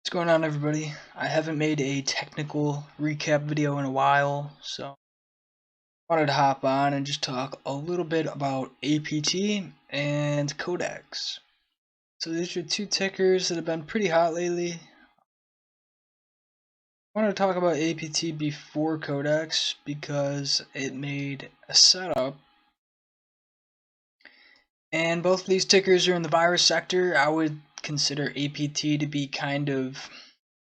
What's going on, everybody? I haven't made a technical recap video in a while, so I wanted to hop on and just talk a little bit about APT and CODX. So these are two tickers that have been pretty hot lately. I wanted to talk about APT before CODX because it made a setup, and both of these tickers are in the virus sector. I would consider APT to be kind of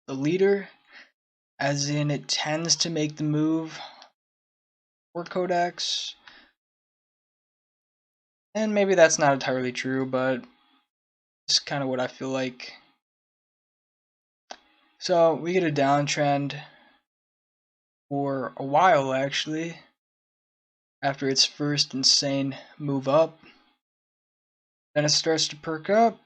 the leader, as in it tends to make the move for CODX. And maybe that's not entirely true, but it's kind of what I feel like. So we get a downtrend for a while, actually, after its first insane move up. Then it starts to perk up.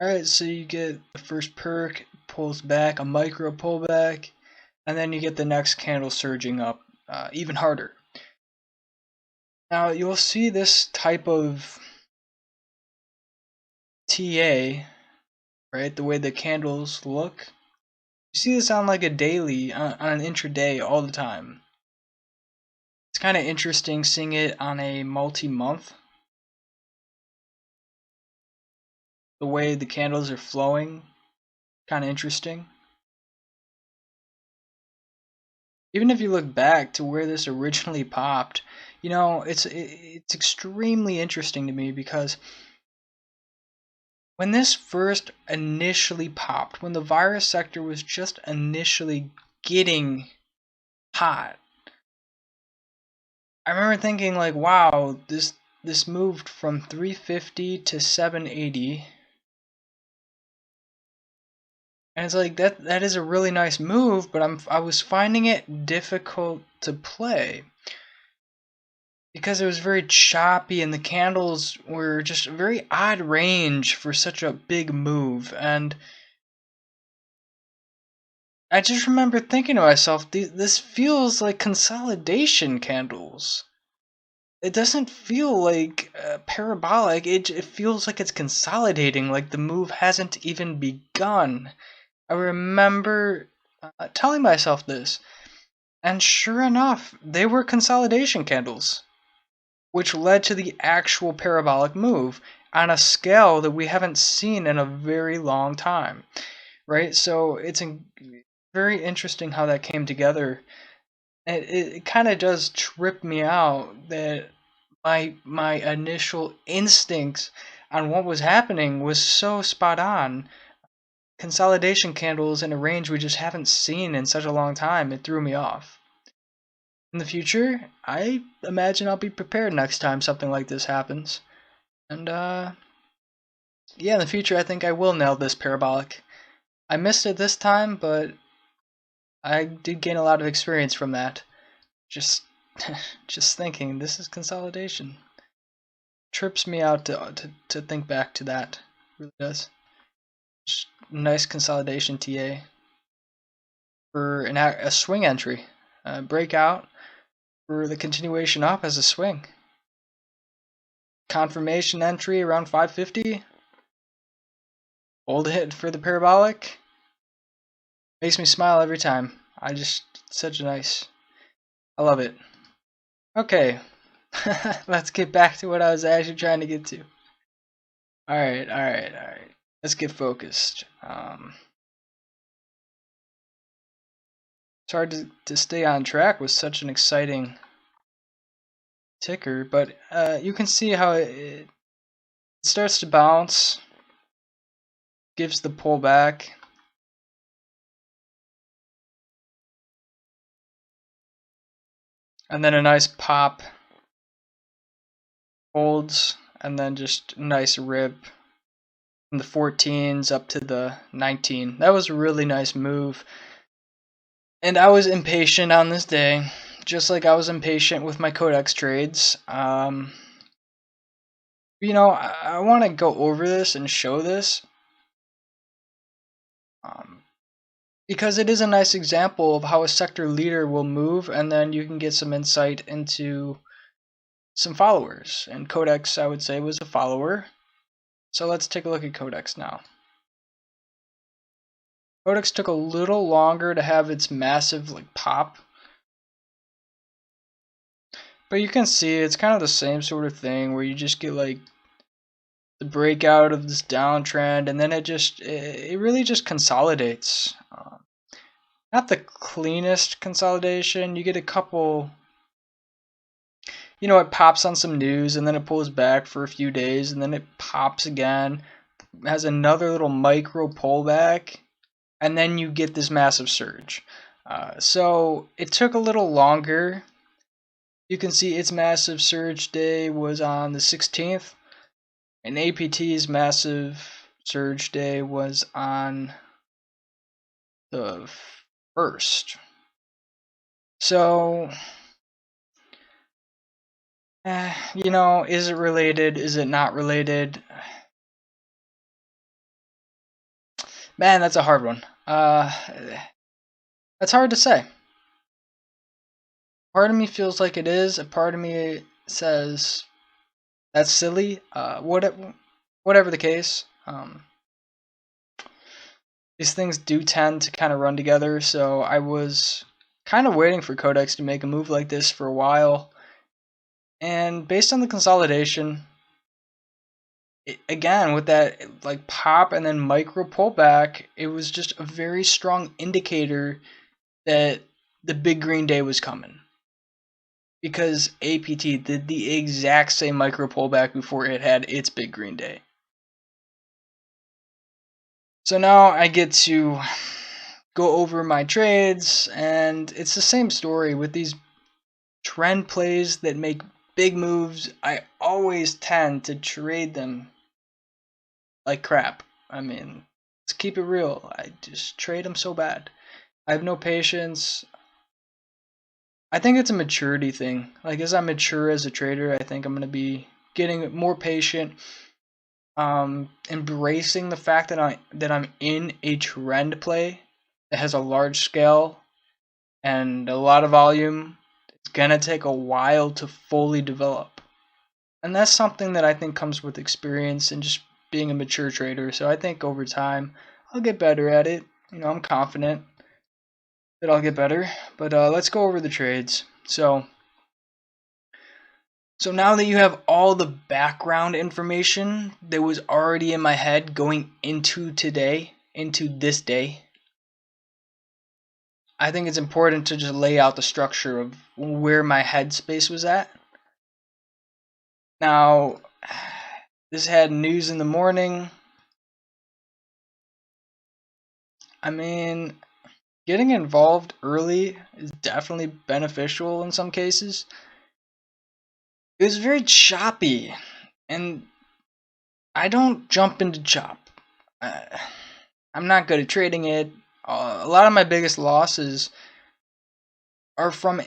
Alright, so you get the first perk, pulls back, a micro pullback, and then you get the next candle surging up even harder. Now you'll see this type of TA, right, the way the candles look. You see this on like a daily, on an intraday all the time. It's kind of interesting seeing it on a multi-month. The way the candles are flowing, kind of interesting. Even if you look back to where this originally popped, you know, it's extremely interesting to me because when this first initially popped, when the virus sector was just initially getting hot, I remember thinking like, wow, this moved from 350 to 780. And it's like that is a really nice move, but I was finding it difficult to play because it was very choppy and the candles were just a very odd range for such a big move. And I just remember thinking to myself, this feels like consolidation candles. It doesn't feel like parabolic. It feels like it's consolidating, like the move hasn't even begun. I remember telling myself this, and sure enough, they were consolidation candles, which led to the actual parabolic move on a scale that we haven't seen in a very long time, right? So it's very interesting how that came together. It kind of does trip me out that my initial instincts on what was happening was so spot on. Consolidation candles in a range we just haven't seen in such a long time. It threw me off. In the future, I imagine I'll be prepared next time something like this happens. And yeah, in the future I think I will nail this parabolic. I missed it this time, but I did gain a lot of experience from that. Just just thinking, this is consolidation. Trips me out to think back to that. It really does. Just nice consolidation TA for a swing entry. Breakout for the continuation up as a swing. Confirmation entry around 550. Hold hit for the parabolic. Makes me smile every time. Such a nice. I love it. Okay, let's get back to what I was actually trying to get to. Alright. Let's get focused. It's hard to stay on track with such an exciting ticker, but you can see how it starts to bounce, gives the pullback, and then a nice pop, holds, and then just a nice rip from the 14s up to the 19. That was a really nice move, and I was impatient on this day, just like I was impatient with my CODX trades. You know, I want to go over this and show this because it is a nice example of how a sector leader will move, and then you can get some insight into some followers, and CODX, I would say, was a follower. So let's take a look at CODX now. CODX took a little longer to have its massive pop, but you can see it's kind of the same sort of thing where you just get the breakout of this downtrend, and then it really just consolidates. Not the cleanest consolidation. You get a couple, it pops on some news and then it pulls back for a few days and then it pops again, has another little micro pullback, and then you get this massive surge. So it took a little longer. You can see its massive surge day was on the 16th, and APT's massive surge day was on the 1st. So, is it related? Is it not related? Man, that's a hard one. That's hard to say. Part of me feels like it is. A part of me says that's silly. Whatever the case, these things do tend to kind of run together. So I was kind of waiting for CODX to make a move like this for a while, and based on the consolidation, again with that pop and then micro pullback, it was just a very strong indicator that the big green day was coming, because APT did the exact same micro pullback before it had its big green day. So now I get to go over my trades, and it's the same story with these trend plays that make big moves. I always tend to trade them like crap. I mean, let's keep it real. I just trade them so bad. I have no patience. I think it's a maturity thing. As I mature as a trader, I think I'm going to be getting more patient, embracing the fact that I'm in a trend play that has a large scale and a lot of volume. It's going to take a while to fully develop. And that's something that I think comes with experience and just being a mature trader. So I think over time, I'll get better at it. I'm confident that I'll get better. But let's go over the trades. So now that you have all the background information that was already in my head going into this day, I think it's important to just lay out the structure of where my headspace was at. Now, this had news in the morning. I mean, getting involved early is definitely beneficial in some cases. It was very choppy, and I don't jump into chop. I'm not good at trading it. A lot of my biggest losses are from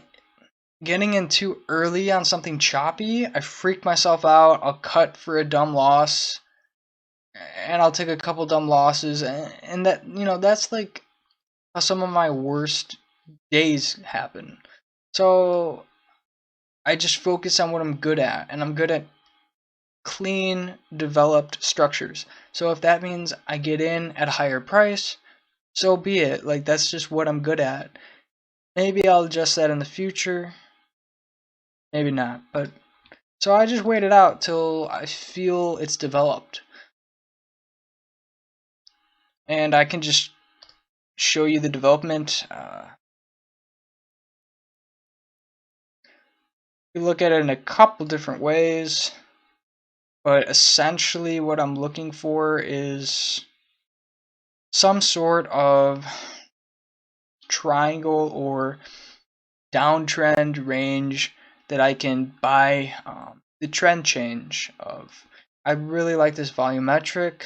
getting in too early on something choppy. I freak myself out. I'll cut for a dumb loss, and I'll take a couple dumb losses, and that's how some of my worst days happen. So I just focus on what I'm good at, and I'm good at clean, developed structures. So if that means I get in at a higher price, so be it. That's just what I'm good at. Maybe I'll adjust that in the future. Maybe not. But so I just wait it out till I feel it's developed. And I can just show you the development. You look at it in a couple different ways, but essentially what I'm looking for is some sort of triangle or downtrend range that I can buy the trend change of. I really like this volumetric.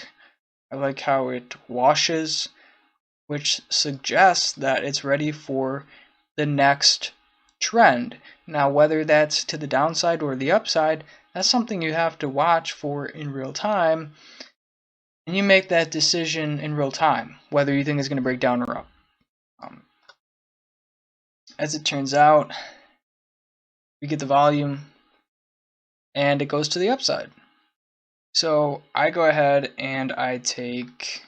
I like how it washes, which suggests that it's ready for the next trend. Now, whether that's to the downside or the upside, that's something you have to watch for in real time, and you make that decision in real time, whether you think it's going to break down or up. As it turns out, we get the volume. and it goes to the upside. So I go ahead and I take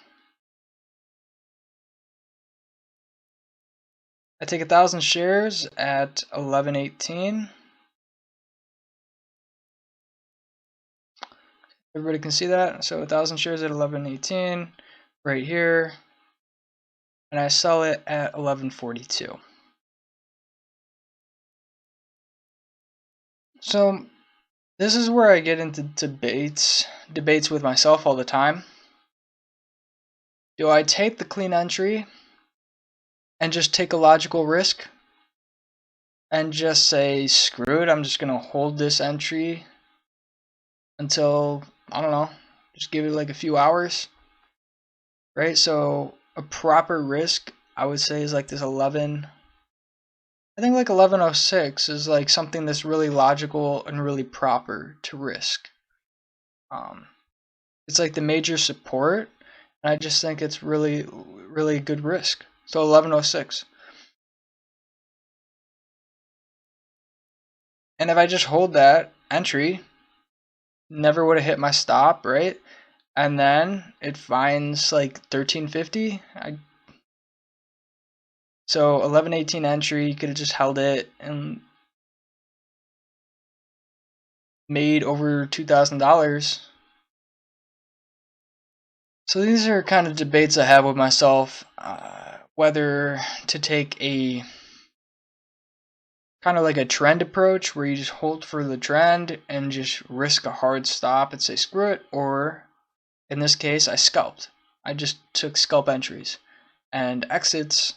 1,000 shares at 11.18. Everybody can see that. So 1,000 shares at 11.18 right here, and I sell it at 11.42. So this is where I get into debates with myself all the time. Do I take the clean entry and just take a logical risk and just say, screw it, I'm just going to hold this entry until, I don't know, just give it like a few hours, right? So a proper risk, I would say, is like this 11. I think like 11.06 is like something that's really logical and really proper to risk. It's like the major support, and I just think it's really, really good risk. So 11.06. And if I just hold that entry, never would have hit my stop, right? And then it finds like 1350. So 11.18 entry, you could have just held it and made over $2,000. So these are kind of debates I have with myself, whether to take a kind of like a trend approach where you just hold for the trend and just risk a hard stop and say screw it, or in this case I scalped. I just took scalp entries and exits,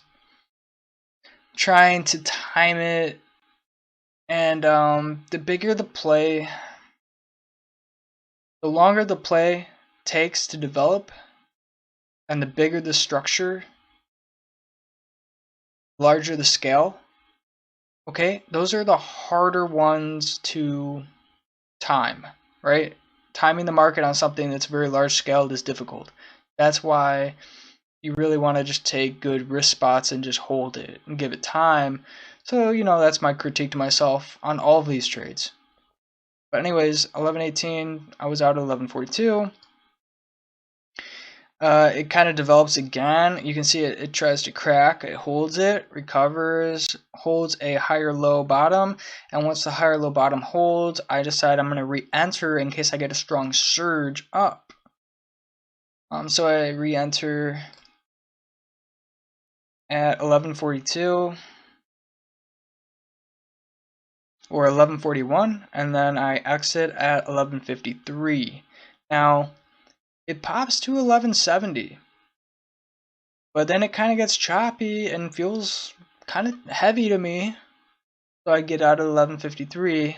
trying to time it, and the bigger the play, the longer the play takes to develop, and the bigger the structure, larger the scale. Okay, those are the harder ones to time, right? Timing the market on something that's very large scaled is difficult. That's why you really want to just take good risk spots and just hold it and give it time. So, you know, that's my critique to myself on all of these trades. But anyways, 11.18, I was out at 11.42. It kind of develops again. You can see it tries to crack. It holds it, recovers, holds a higher low bottom. And once the higher low bottom holds, I decide I'm going to re-enter in case I get a strong surge up. So I re-enter at 11.42 or 11.41, and then I exit at 11.53. Now, it pops to 11.70. But then it kind of gets choppy and feels kind of heavy to me. So I get out at 11.53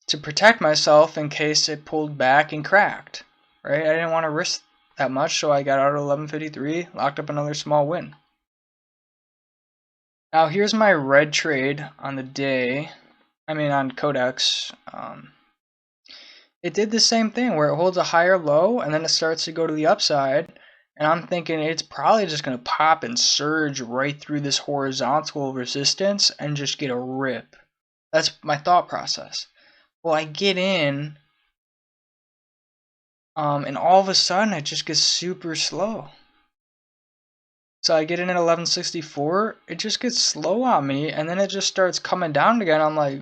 to protect myself in case it pulled back and cracked. Right? I didn't want to risk that much, so I got out at 11.53, locked up another small win. Now here's my red trade on the day. On CODX. It did the same thing where it holds a higher low and then it starts to go to the upside. And I'm thinking it's probably just going to pop and surge right through this horizontal resistance and just get a rip. That's my thought process. Well, I get in, and all of a sudden it just gets super slow. So I get in at 11.64, it just gets slow on me, and then it just starts coming down again. I'm like,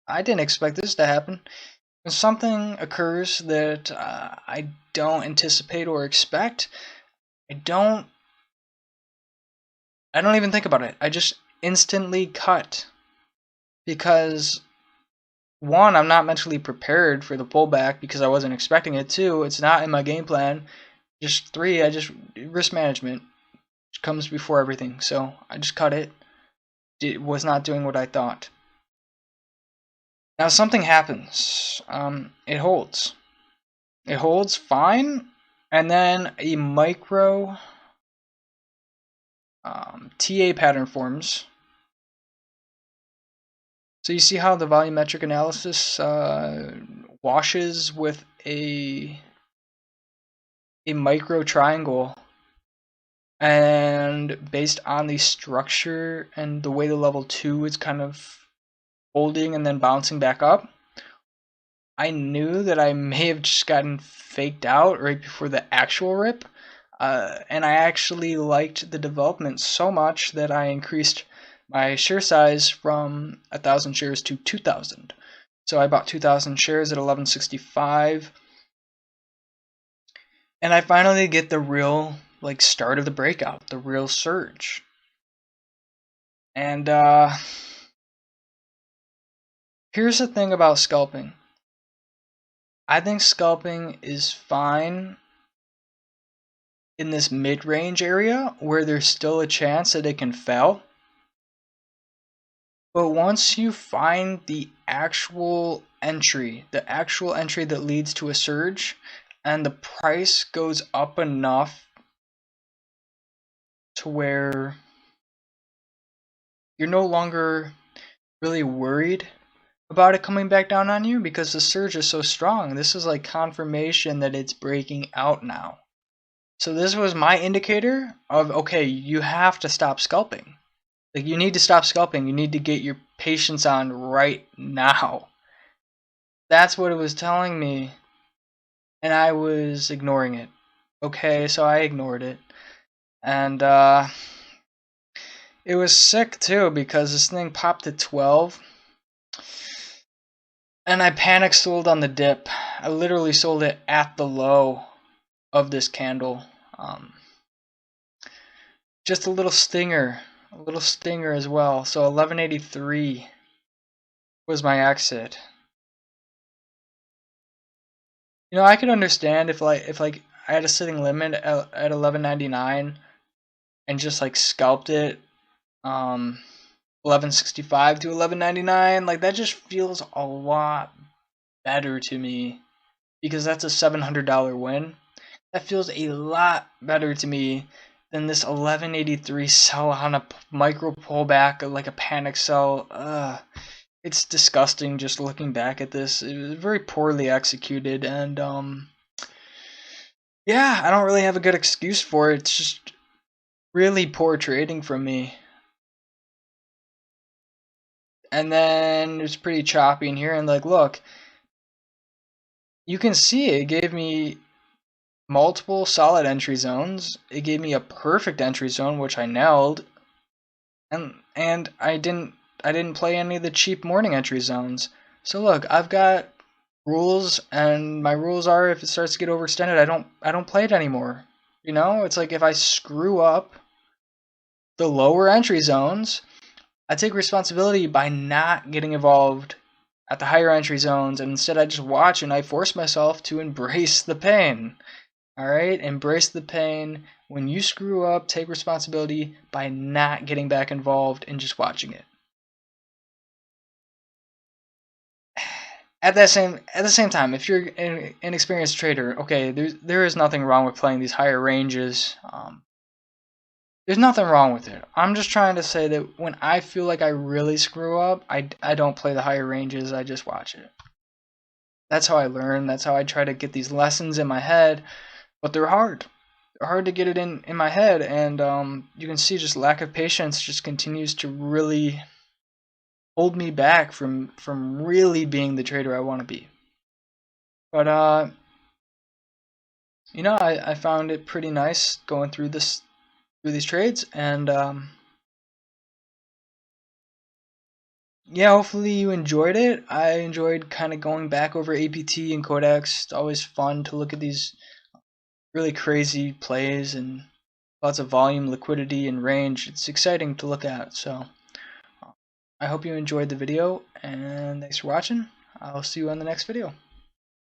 I didn't expect this to happen. When something occurs that I don't anticipate or expect, I don't even think about it. I just instantly cut. Because, one, I'm not mentally prepared for the pullback because I wasn't expecting it. Two, it's not in my game plan. Just three, risk management comes before everything. So I just cut it. It was not doing what I thought. Now something happens. It holds. It holds fine. And then a micro TA pattern forms. So you see how the volumetric analysis washes with a micro triangle, and based on the structure and the way the level 2 is kind of holding and then bouncing back up. I knew that I may have just gotten faked out right before the actual rip, and I actually liked the development so much that I increased my share size from 1,000 shares to 2,000. So I bought 2,000 shares at 1165, and I finally get the real start of the breakout, the real surge. And here's the thing about scalping. I think scalping is fine in this mid-range area where there's still a chance that it can fail. But once you find the actual entry that leads to a surge, and the price goes up enough to where you're no longer really worried about it coming back down on you because the surge is so strong. This is like confirmation that it's breaking out now. So this was my indicator of, okay, you have to stop scalping. Like, you need to stop scalping. You need to get your patience on right now. That's what it was telling me. And I was ignoring it. Okay, so I ignored it. And it was sick too because this thing popped to 12. And I panic sold on the dip. I literally sold it at the low of this candle. Just a little stinger as well. So 1183 was my exit. You know, I could understand if I had a sitting limit at 1199 and just scalped it 1165 to 1199. Like, that just feels a lot better to me because that's a $700 win. That feels a lot better to me than this 1183 sell on a micro pullback, like a panic sell. It's disgusting just looking back at this. It was very poorly executed, and yeah, I don't really have a good excuse for it. It's just really poor trading from me. And then it's pretty choppy in here, and look, you can see it gave me multiple solid entry zones. It gave me a perfect entry zone, which I nailed, and I didn't play any of the cheap morning entry zones. So look, I've got rules, and my rules are, if it starts to get overextended, I don't play it anymore. You know, it's like if I screw up the lower entry zones, I take responsibility by not getting involved at the higher entry zones, and instead I just watch and I force myself to embrace the pain. Alright, embrace the pain. When you screw up, take responsibility by not getting back involved and just watching it. At the same time, if you're an inexperienced trader, okay, there is nothing wrong with playing these higher ranges. There's nothing wrong with it. I'm just trying to say that when I feel like I really screw up, I don't play the higher ranges, I just watch it. That's how I learn, that's how I try to get these lessons in my head, but they're hard. They're hard to get it in my head, and you can see just lack of patience just continues to really hold me back from really being the trader I want to be. But you know, I found it pretty nice going through these trades, and yeah, hopefully you enjoyed it. I enjoyed kind of going back over APT and CODX. It's always fun to look at these really crazy plays and lots of volume, liquidity, and range. It's exciting to look at. So I hope you enjoyed the video, and thanks for watching. I'll see you on the next video.